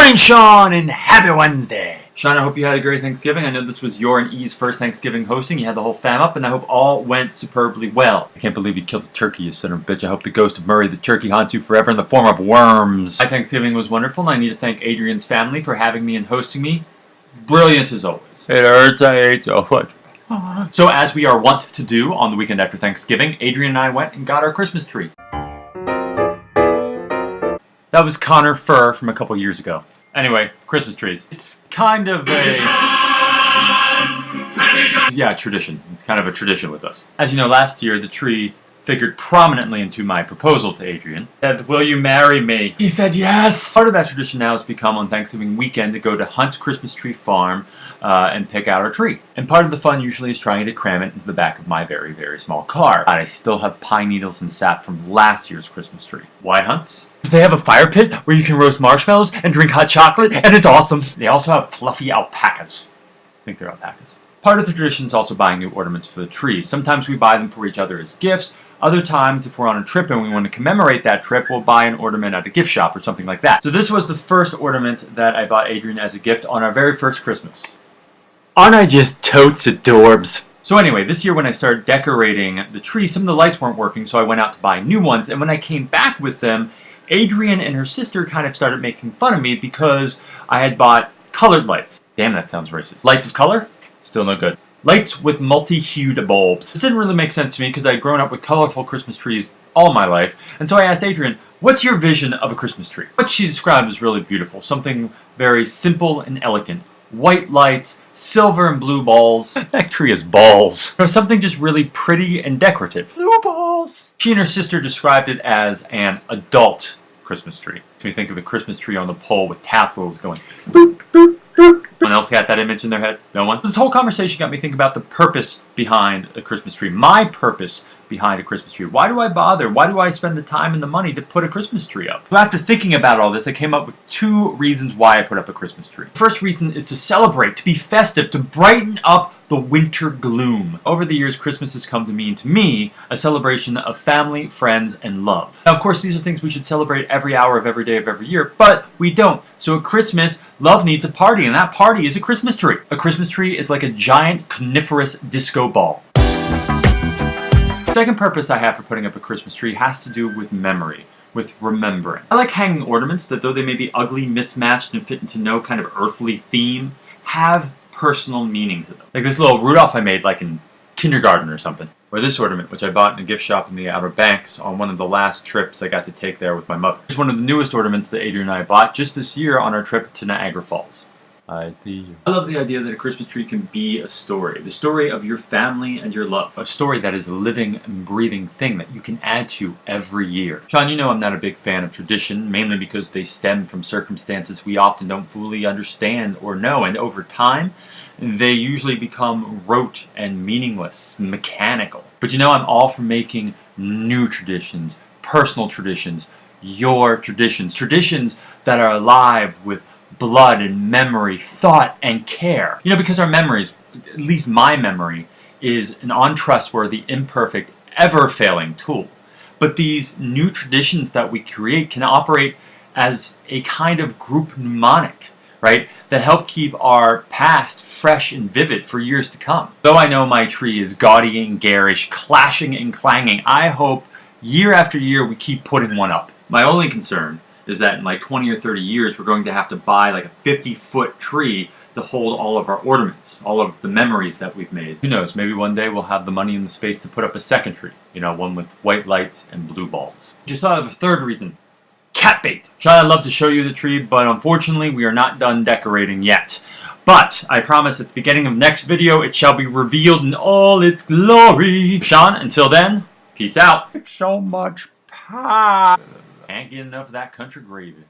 morning, Sean, and happy Wednesday. Sean, I hope you had a great Thanksgiving. I know this was your and E's first Thanksgiving hosting. You had the whole fam up, and I hope all went superbly well. I can't believe you killed a turkey, you son of a bitch. I hope the ghost of Murray the turkey haunts you forever in the form of worms. My Thanksgiving was wonderful, and I need to thank Adrian's family for having me and hosting me. Brilliant as always. It hurts, I ate so much. So as we are wont to do on the weekend after Thanksgiving, Adrian and I went and got our Christmas tree. That was Connor Furr from a couple years ago. Anyway, Christmas trees. It's kind of a... yeah, tradition. It's kind of a tradition with us. As you know, last year the tree figured prominently into my proposal to Adrian. Said, will you marry me? He said yes! Part of that tradition now has become on Thanksgiving weekend to go to Hunt's Christmas Tree Farm and pick out our tree. And part of the fun usually is trying to cram it into the back of my very, very small car. And I still have pine needles and sap from last year's Christmas tree. Why Hunt's? Because they have a fire pit where you can roast marshmallows and drink hot chocolate, and it's awesome. They also have fluffy alpacas. I think they're alpacas. Part of the tradition is also buying new ornaments for the tree. Sometimes we buy them for each other as gifts. Other times, if we're on a trip and we want to commemorate that trip, we'll buy an ornament at a gift shop or something like that. So this was the first ornament that I bought Adrian as a gift on our very first Christmas. Aren't I just totes adorbs? So anyway, this year when I started decorating the tree, some of the lights weren't working, so I went out to buy new ones. And when I came back with them, Adrian and her sister kind of started making fun of me because I had bought colored lights. Damn, that sounds racist. Lights of color? Still no good. Lights with multi-hued bulbs. This didn't really make sense to me because I'd grown up with colorful Christmas trees all my life, and so I asked Adrian, what's your vision of a Christmas tree? What she described is really beautiful, something very simple and elegant. White lights, silver and blue balls. That tree has balls. Or something just really pretty and decorative. Blue balls! She and her sister described it as an adult Christmas tree. So you think of a Christmas tree on the pole with tassels going boop, boop, boop. Anyone else got that image in their head? No one? This whole conversation got me thinking about the purpose behind a Christmas tree. My purpose behind a Christmas tree. Why do I bother? Why do I spend the time and the money to put a Christmas tree up? So after thinking about all this, I came up with two reasons why I put up a Christmas tree. The first reason is to celebrate, to be festive, to brighten up the winter gloom. Over the years, Christmas has come to mean, to me, a celebration of family, friends, and love. Now, of course, these are things we should celebrate every hour of every day of every year, but we don't. So at Christmas, love needs a party, and that party is a Christmas tree. A Christmas tree is like a giant coniferous disco ball. The second purpose I have for putting up a Christmas tree has to do with memory, with remembering. I like hanging ornaments that, though they may be ugly, mismatched, and fit into no kind of earthly theme, have personal meaning to them. Like this little Rudolph I made like in kindergarten or something. Or this ornament, which I bought in a gift shop in the Outer Banks on one of the last trips I got to take there with my mother. It's one of the newest ornaments that Adrian and I bought just this year on our trip to Niagara Falls. I love the idea that a Christmas tree can be a story. The story of your family and your love. A story that is a living and breathing thing that you can add to every year. Sean, you know I'm not a big fan of tradition, mainly because they stem from circumstances we often don't fully understand or know, and over time, they usually become rote and meaningless, mechanical. But you know, I'm all for making new traditions, personal traditions, your traditions, traditions that are alive with blood and memory, thought and care. You know, because our memories, at least my memory, is an untrustworthy, imperfect, ever-failing tool. But these new traditions that we create can operate as a kind of group mnemonic, right? That help keep our past fresh and vivid for years to come. Though I know my tree is gaudy and garish, clashing and clanging, I hope year after year we keep putting one up. My only concern is that in like 20 or 30 years we're going to have to buy like a 50-foot tree to hold all of our ornaments, all of the memories that we've made. Who knows, maybe one day we'll have the money and the space to put up a second tree. You know, one with white lights and blue balls. Just thought of a third reason. Cat bait. Sean, I'd love to show you the tree, but unfortunately we are not done decorating yet. But I promise at the beginning of next video it shall be revealed in all its glory. Sean, until then, peace out. So much pie. Can't get enough of that country gravy.